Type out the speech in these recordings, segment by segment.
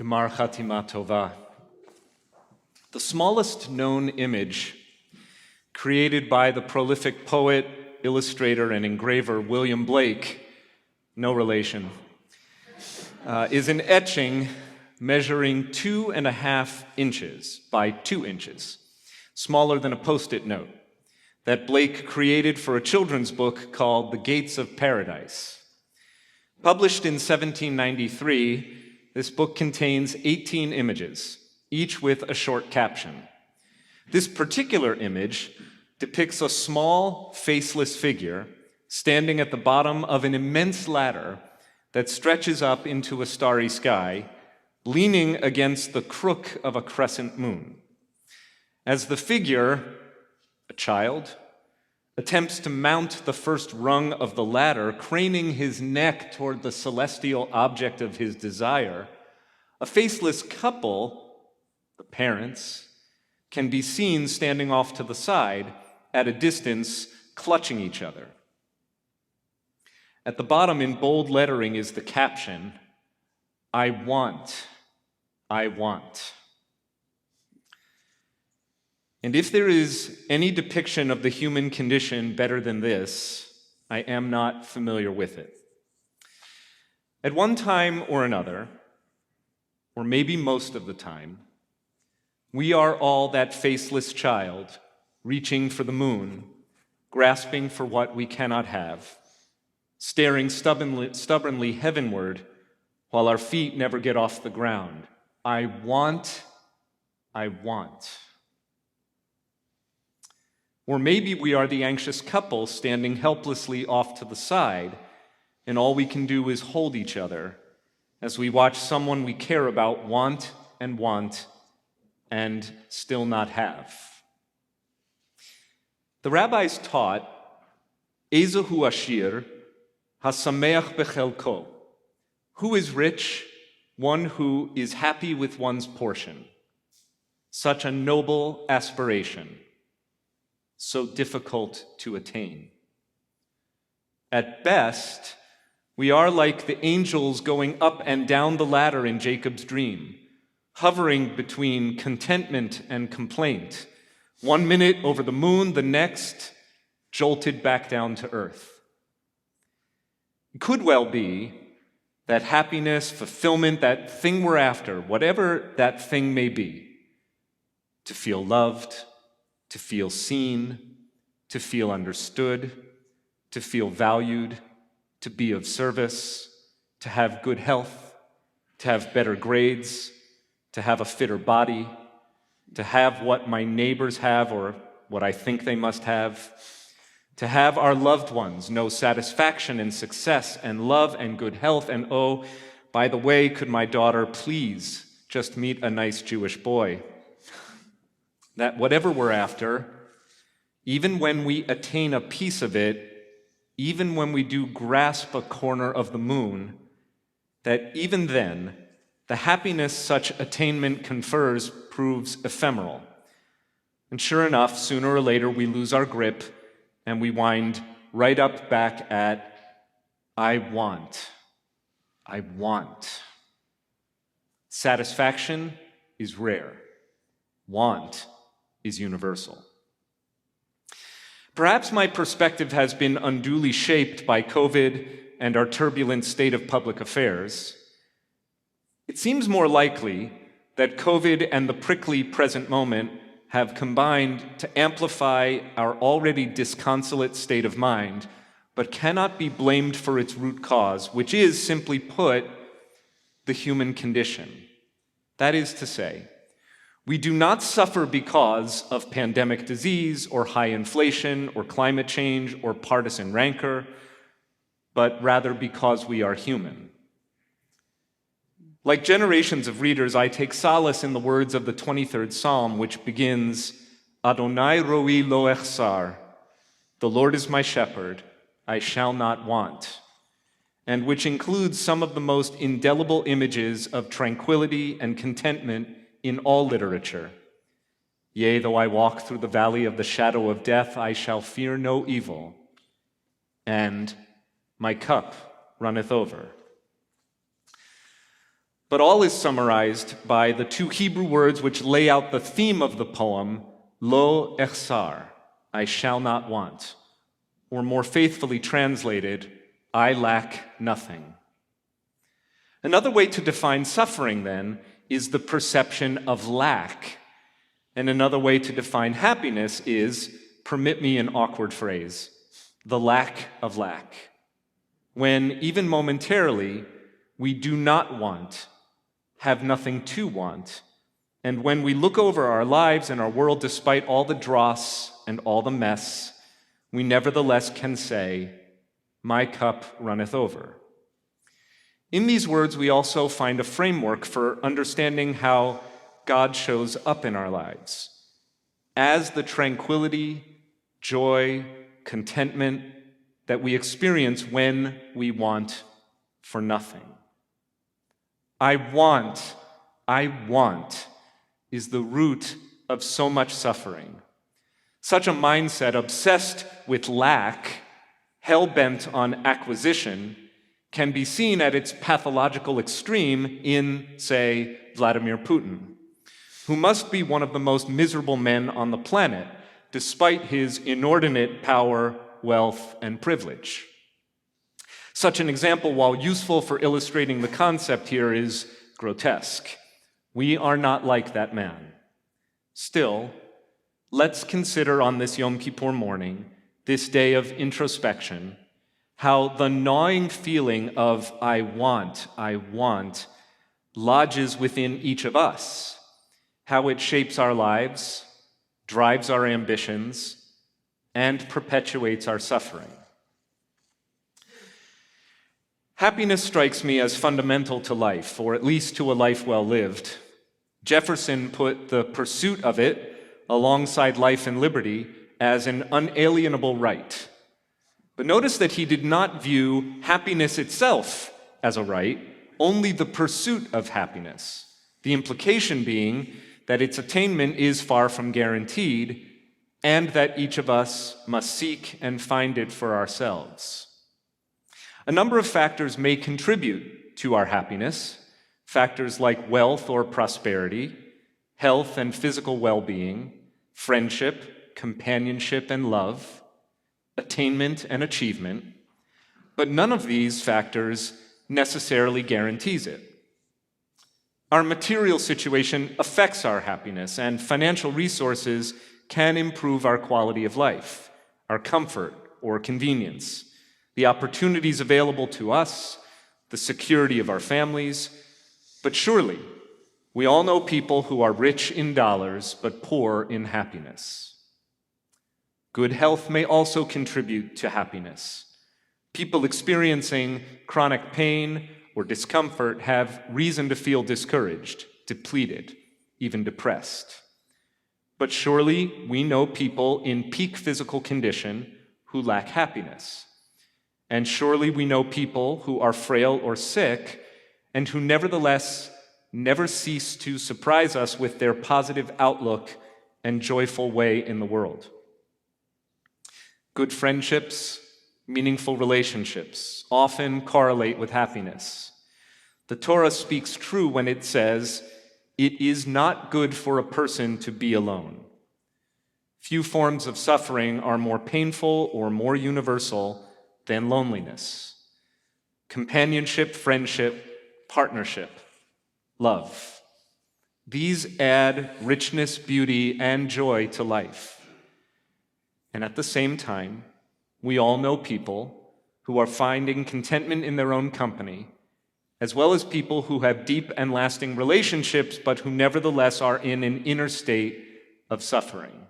Gemar Chatima Tova. The smallest known image created by the prolific poet, illustrator, and engraver William Blake, no relation, is an etching measuring 2.5 inches by 2 inches, smaller than a Post-it note, that Blake created for a children's book called The Gates of Paradise. Published in 1793, this book contains 18 images, each with a short caption. This particular image depicts a small, faceless figure standing at the bottom of an immense ladder that stretches up into a starry sky, leaning against the crook of a crescent moon. As the figure, a child, attempts to mount the first rung of the ladder, craning his neck toward the celestial object of his desire, a faceless couple, the parents, can be seen standing off to the side at a distance, clutching each other. At the bottom in bold lettering is the caption, "I want, I want." And if there is any depiction of the human condition better than this, I am not familiar with it. At one time or another, or maybe most of the time, we are all that faceless child reaching for the moon, grasping for what we cannot have, staring stubbornly heavenward while our feet never get off the ground. I want, I want. Or maybe we are the anxious couple standing helplessly off to the side, and all we can do is hold each other as we watch someone we care about want and still not have. The rabbis taught, Ezehu Ashir, Hasameach Bechelko. Who is rich? One who is happy with one's portion. Such a noble aspiration, so difficult to attain. At best, we are like the angels going up and down the ladder in Jacob's dream, hovering between contentment and complaint, 1 minute over the moon, the next jolted back down to earth. It could well be that happiness, fulfillment, that thing we're after, whatever that thing may be, to feel loved, to feel seen, to feel understood, to feel valued, to be of service, to have good health, to have better grades, to have a fitter body, to have what my neighbors have or what I think they must have, to have our loved ones know satisfaction and success and love and good health, and oh, by the way, could my daughter please just meet a nice Jewish boy? That whatever we're after, even when we attain a piece of it, even when we do grasp a corner of the moon, that even then, the happiness such attainment confers proves ephemeral. And sure enough, sooner or later we lose our grip and we wind right up back at, I want, I want. Satisfaction is rare. Want is universal. Perhaps my perspective has been unduly shaped by COVID and our turbulent state of public affairs. It seems more likely that COVID and the prickly present moment have combined to amplify our already disconsolate state of mind, but cannot be blamed for its root cause, which is, simply put, the human condition. That is to say, we do not suffer because of pandemic disease or high inflation or climate change or partisan rancor, but rather because we are human. Like generations of readers, I take solace in the words of the 23rd Psalm, which begins, Adonai roi lo echsar, the Lord is my shepherd, I shall not want, and which includes some of the most indelible images of tranquility and contentment in all literature. Yea, though I walk through the valley of the shadow of death, I shall fear no evil, and my cup runneth over. But all is summarized by the two Hebrew words which lay out the theme of the poem, lo echsar, I shall not want, or more faithfully translated, I lack nothing. Another way to define suffering, then, is the perception of lack. And another way to define happiness is, permit me an awkward phrase, the lack of lack. When, even momentarily, we do not want, have nothing to want, and when we look over our lives and our world despite all the dross and all the mess, we nevertheless can say, my cup runneth over. In these words, we also find a framework for understanding how God shows up in our lives as the tranquility, joy, contentment that we experience when we want for nothing. I want is the root of so much suffering. Such a mindset obsessed with lack, hell-bent on acquisition, can be seen at its pathological extreme in, say, Vladimir Putin, who must be one of the most miserable men on the planet, despite his inordinate power, wealth, and privilege. Such an example, while useful for illustrating the concept here, is grotesque. We are not like that man. Still, let's consider on this Yom Kippur morning, this day of introspection, how the gnawing feeling of I want, lodges within each of us, how it shapes our lives, drives our ambitions, and perpetuates our suffering. Happiness strikes me as fundamental to life, or at least to a life well lived. Jefferson put the pursuit of it alongside life and liberty as an unalienable right. But notice that he did not view happiness itself as a right, only the pursuit of happiness, the implication being that its attainment is far from guaranteed, and that each of us must seek and find it for ourselves. A number of factors may contribute to our happiness, factors like wealth or prosperity, health and physical well-being, friendship, companionship and love, attainment and achievement, but none of these factors necessarily guarantees it. Our material situation affects our happiness, and financial resources can improve our quality of life, our comfort or convenience, the opportunities available to us, the security of our families. But surely, we all know people who are rich in dollars but poor in happiness. Good health may also contribute to happiness. People experiencing chronic pain or discomfort have reason to feel discouraged, depleted, even depressed. But surely we know people in peak physical condition who lack happiness. And surely we know people who are frail or sick and who nevertheless never cease to surprise us with their positive outlook and joyful way in the world. Good friendships, meaningful relationships often correlate with happiness. The Torah speaks true when it says, "It is not good for a person to be alone." Few forms of suffering are more painful or more universal than loneliness. Companionship, friendship, partnership, love. These add richness, beauty, and joy to life. And at the same time, we all know people who are finding contentment in their own company, as well as people who have deep and lasting relationships, but who nevertheless are in an inner state of suffering.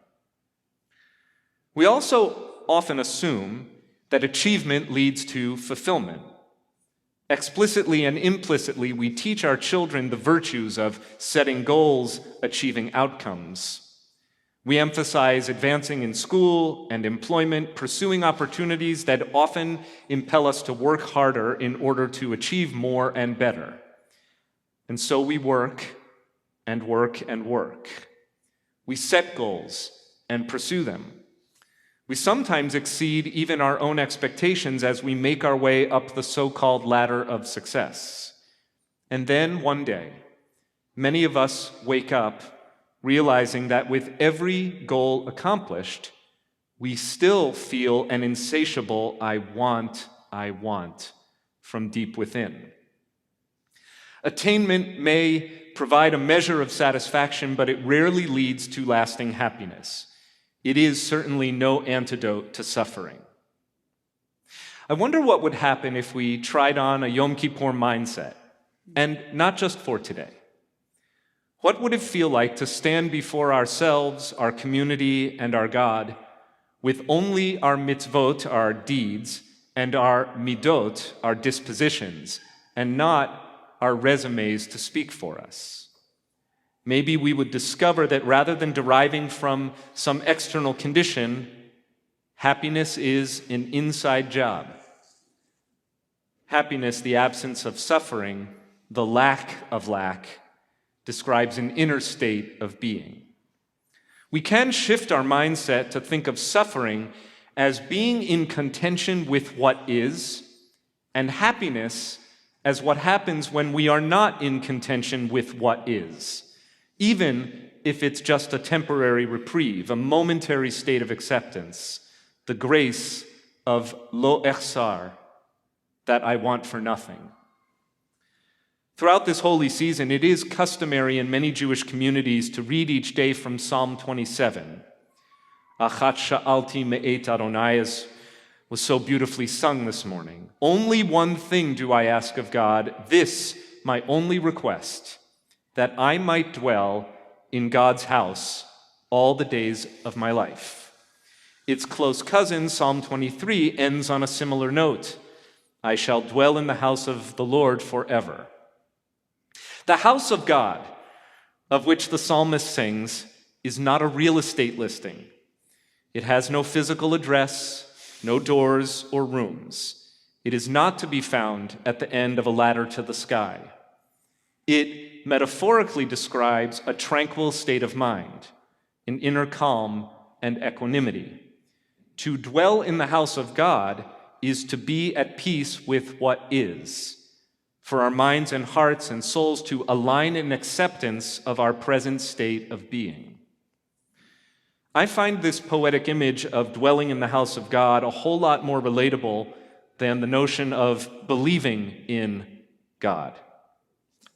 We also often assume that achievement leads to fulfillment. Explicitly and implicitly, we teach our children the virtues of setting goals, achieving outcomes. We emphasize advancing in school and employment, pursuing opportunities that often impel us to work harder in order to achieve more and better. And so we work and work and work. We set goals and pursue them. We sometimes exceed even our own expectations as we make our way up the so-called ladder of success. And then one day, many of us wake up realizing that with every goal accomplished, we still feel an insatiable I want from deep within. Attainment may provide a measure of satisfaction, but it rarely leads to lasting happiness. It is certainly no antidote to suffering. I wonder what would happen if we tried on a Yom Kippur mindset, and not just for today. What would it feel like to stand before ourselves, our community, and our God with only our mitzvot, our deeds, and our midot, our dispositions, and not our resumes to speak for us? Maybe we would discover that rather than deriving from some external condition, happiness is an inside job. Happiness, the absence of suffering, the lack of lack, describes an inner state of being. We can shift our mindset to think of suffering as being in contention with what is, and happiness as what happens when we are not in contention with what is, even if it's just a temporary reprieve, a momentary state of acceptance, the grace of lo echsar, that I want for nothing. Throughout this holy season, it is customary in many Jewish communities to read each day from Psalm 27. Achat sha'alti me'et Adonai was so beautifully sung this morning. Only one thing do I ask of God, this my only request, that I might dwell in God's house all the days of my life. Its close cousin, Psalm 23, ends on a similar note. I shall dwell in the house of the Lord forever. The house of God, of which the psalmist sings, is not a real estate listing. It has no physical address, no doors or rooms. It is not to be found at the end of a ladder to the sky. It metaphorically describes a tranquil state of mind, an inner calm and equanimity. To dwell in the house of God is to be at peace with what is, for our minds and hearts and souls to align in acceptance of our present state of being. I find this poetic image of dwelling in the house of God a whole lot more relatable than the notion of believing in God.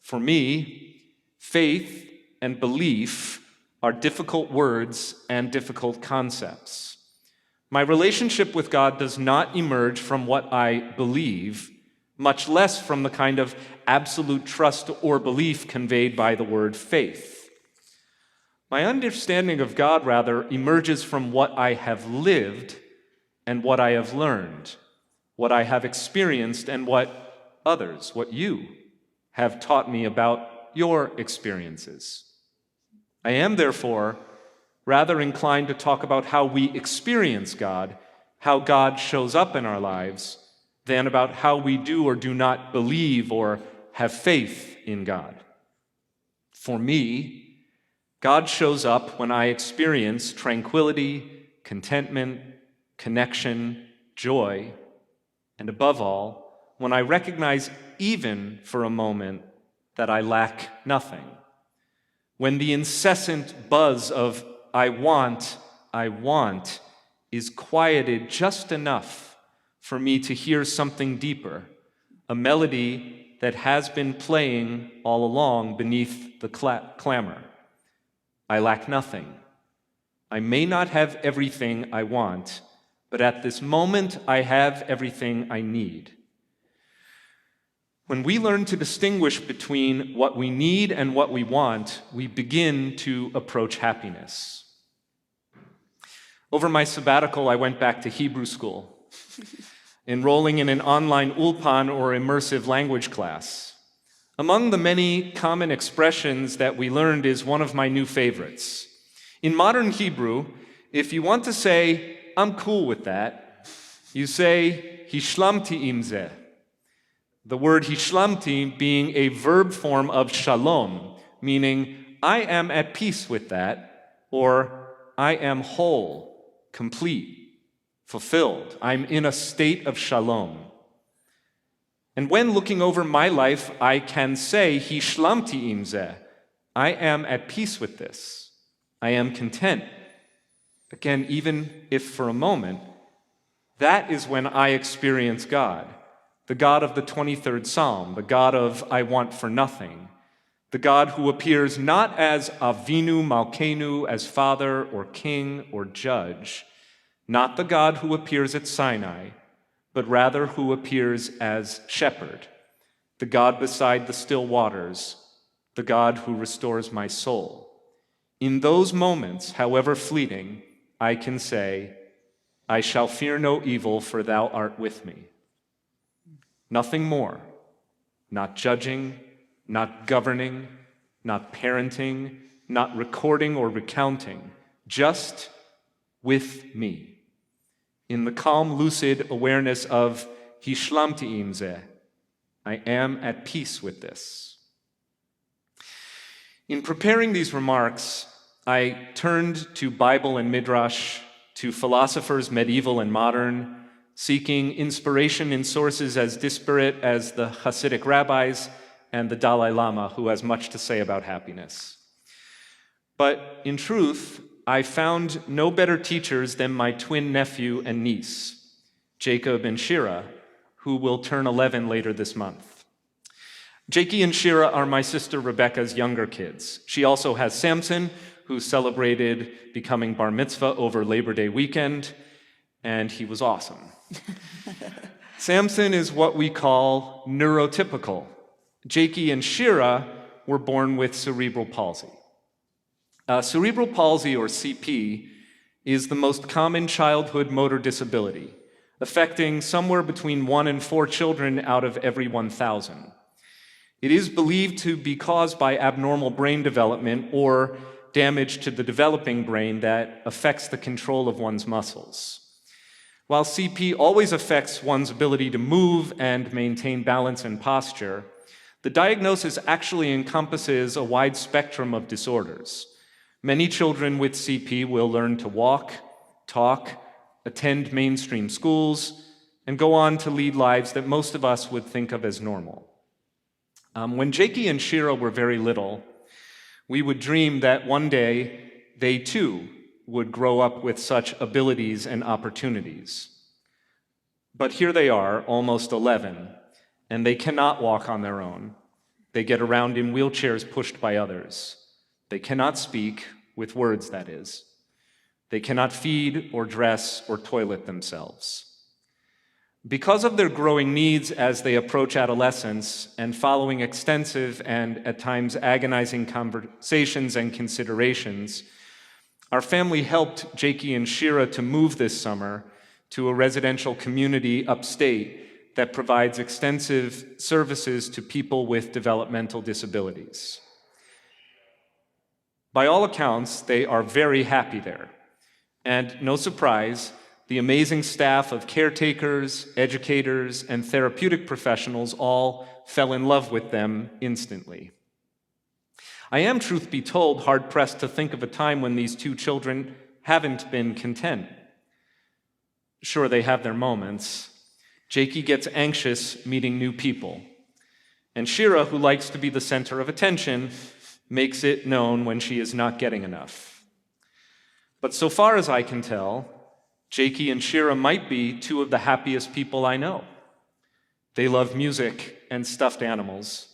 For me, faith and belief are difficult words and difficult concepts. My relationship with God does not emerge from what I believe, much less from the kind of absolute trust or belief conveyed by the word faith. My understanding of God, rather, emerges from what I have lived and what I have learned, what I have experienced and what others, what you, have taught me about your experiences. I am, therefore, rather inclined to talk about how we experience God, how God shows up in our lives, than about how we do or do not believe or have faith in God. For me, God shows up when I experience tranquility, contentment, connection, joy, and above all, when I recognize even for a moment that I lack nothing. When the incessant buzz of I want, is quieted just enough for me to hear something deeper, a melody that has been playing all along beneath the clamor. I lack nothing. I may not have everything I want, but at this moment I have everything I need. When we learn to distinguish between what we need and what we want, we begin to approach happiness. Over my sabbatical, I went back to Hebrew school, enrolling in an online ulpan or immersive language class. Among the many common expressions that we learned is one of my new favorites. In modern Hebrew, if you want to say, I'm cool with that, you say, hishlamti im zeh. The word hishlamti being a verb form of shalom, meaning I am at peace with that, or I am whole, complete, fulfilled. I'm in a state of shalom. And when looking over my life, I can say, Hishlamti im zeh. I am at peace with this. I am content. Again, even if for a moment, that is when I experience God, the God of the 23rd Psalm, the God of I want for nothing, the God who appears not as Avinu Malkeinu, as Father or King or Judge, not the God who appears at Sinai, but rather who appears as Shepherd, the God beside the still waters, the God who restores my soul. In those moments, however fleeting, I can say, I shall fear no evil, for thou art with me. Nothing more, not judging, not governing, not parenting, not recording or recounting, just with me. In the calm, lucid awareness of Hishlamti im zeh, I am at peace with this. In preparing these remarks, I turned to Bible and Midrash, to philosophers, medieval and modern, seeking inspiration in sources as disparate as the Hasidic rabbis and the Dalai Lama, who has much to say about happiness. But in truth, I found no better teachers than my twin nephew and niece, Jacob and Shira, who will turn 11 later this month. Jakey and Shira are my sister Rebecca's younger kids. She also has Samson, who celebrated becoming bar mitzvah over Labor Day weekend, and he was awesome. Samson is what we call neurotypical. Jakey and Shira were born with cerebral palsy. Cerebral palsy, or CP, is the most common childhood motor disability, affecting somewhere between 1 and 4 children out of every 1,000. It is believed to be caused by abnormal brain development or damage to the developing brain that affects the control of one's muscles. While CP always affects one's ability to move and maintain balance and posture, the diagnosis actually encompasses a wide spectrum of disorders. Many children with CP will learn to walk, talk, attend mainstream schools, and go on to lead lives that most of us would think of as normal. When Jakey and Shira were very little, we would dream that one day they too would grow up with such abilities and opportunities. But here they are, almost 11, and they cannot walk on their own. They get around in wheelchairs pushed by others. They cannot speak, with words that is. They cannot feed or dress or toilet themselves. Because of their growing needs as they approach adolescence and following extensive and at times agonizing conversations and considerations, our family helped Jakey and Shira to move this summer to a residential community upstate that provides extensive services to people with developmental disabilities. By all accounts, they are very happy there. And no surprise, the amazing staff of caretakers, educators, and therapeutic professionals all fell in love with them instantly. I am, truth be told, hard-pressed to think of a time when these two children haven't been content. Sure, they have their moments. Jakey gets anxious meeting new people. And Shira, who likes to be the center of attention, makes it known when she is not getting enough. But so far as I can tell, Jakey and Shira might be two of the happiest people I know. They love music and stuffed animals.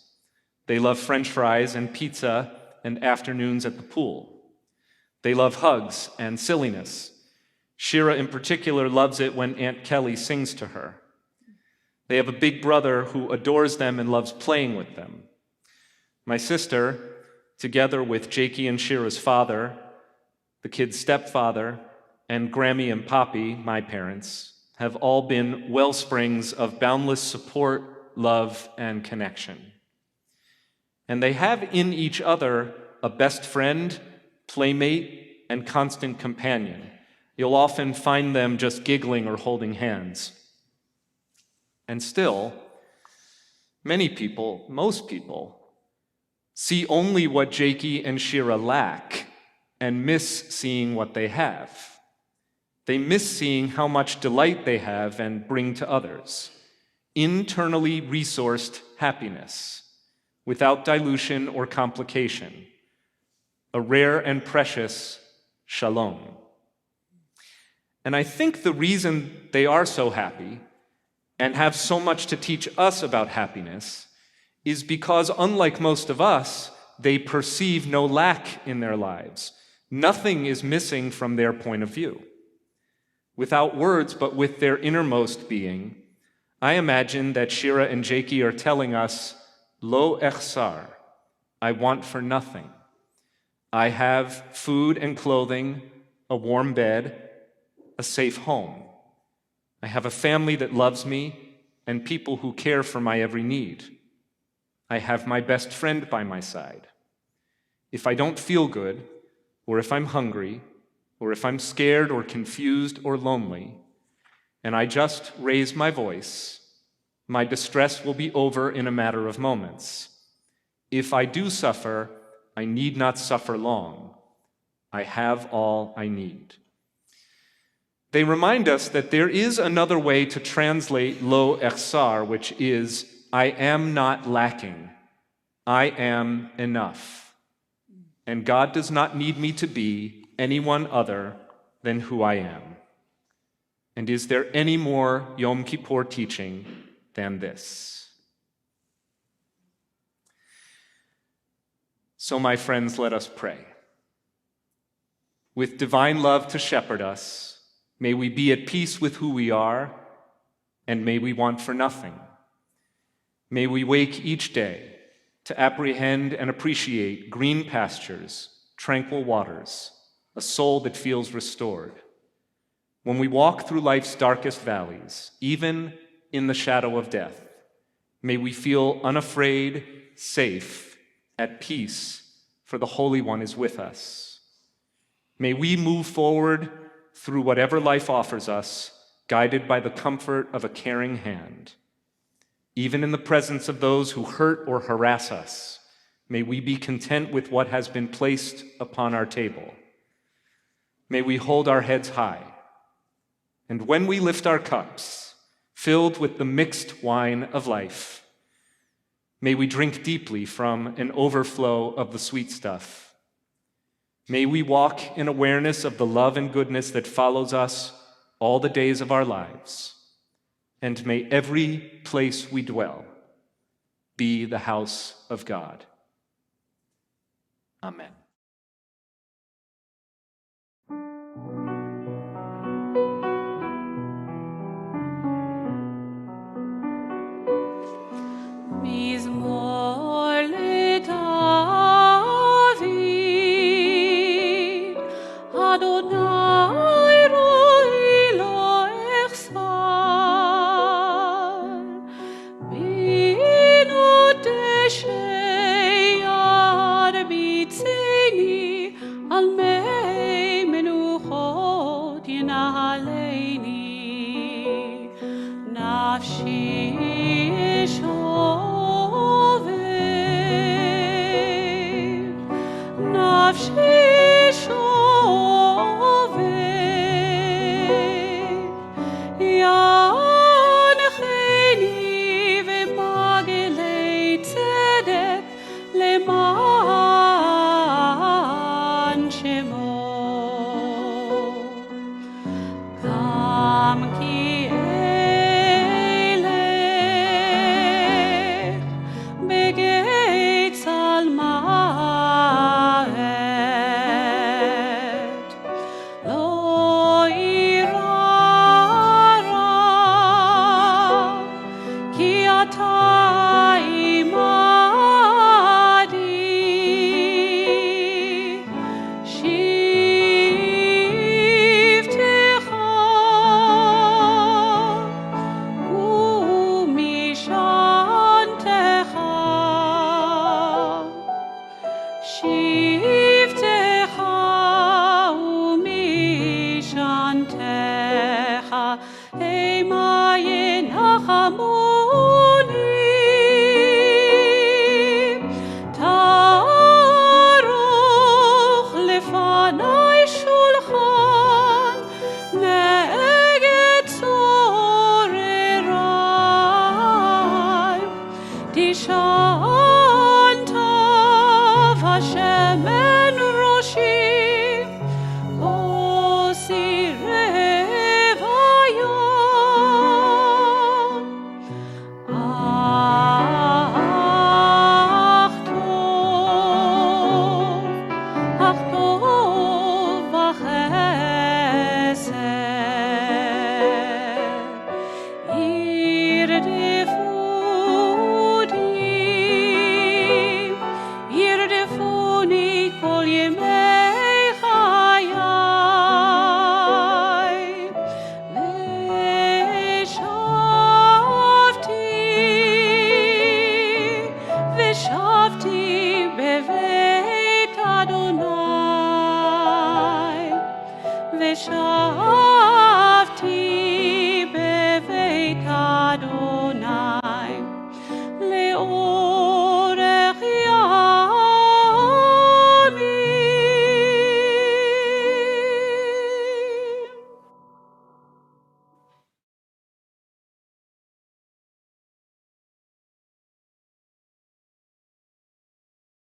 They love French fries and pizza and afternoons at the pool. They love hugs and silliness. Shira in particular loves it when Aunt Kelly sings to her. They have a big brother who adores them and loves playing with them. My sister, together with Jakey and Shira's father, the kid's stepfather, and Grammy and Poppy, my parents, have all been wellsprings of boundless support, love, and connection. And they have in each other a best friend, playmate, and constant companion. You'll often find them just giggling or holding hands. And still, many people, most people, see only what Jakey and Shira lack and miss seeing what they have. They miss seeing how much delight they have and bring to others. internally resourced happiness, without dilution or complication, a rare and precious shalom. And I think the reason they are so happy and have so much to teach us about happiness is because, unlike most of us, they perceive no lack in their lives. Nothing is missing from their point of view. Without words, but with their innermost being, I imagine that Shira and Jakey are telling us, Lo echsar, I want for nothing. I have food and clothing, a warm bed, a safe home. I have a family that loves me and people who care for my every need. I have my best friend by my side. If I don't feel good, or if I'm hungry, or if I'm scared or confused or lonely, and I just raise my voice, my distress will be over in a matter of moments. If I do suffer, I need not suffer long. I have all I need. They remind us that there is another way to translate lo echsar, which is, I am not lacking. I am enough. And God does not need me to be anyone other than who I am. And is there any more Yom Kippur teaching than this? So, my friends, let us pray. With divine love to shepherd us, may we be at peace with who we are, and may we want for nothing. May we wake each day to apprehend and appreciate green pastures, tranquil waters, a soul that feels restored. When we walk through life's darkest valleys, even in the shadow of death, may we feel unafraid, safe, at peace, for the Holy One is with us. May we move forward through whatever life offers us, guided by the comfort of a caring hand. Even in the presence of those who hurt or harass us, may we be content with what has been placed upon our table. May we hold our heads high. And when we lift our cups, filled with the mixed wine of life, may we drink deeply from an overflow of the sweet stuff. May we walk in awareness of the love and goodness that follows us all the days of our lives. And may every place we dwell be the house of God. Amen. ושבתי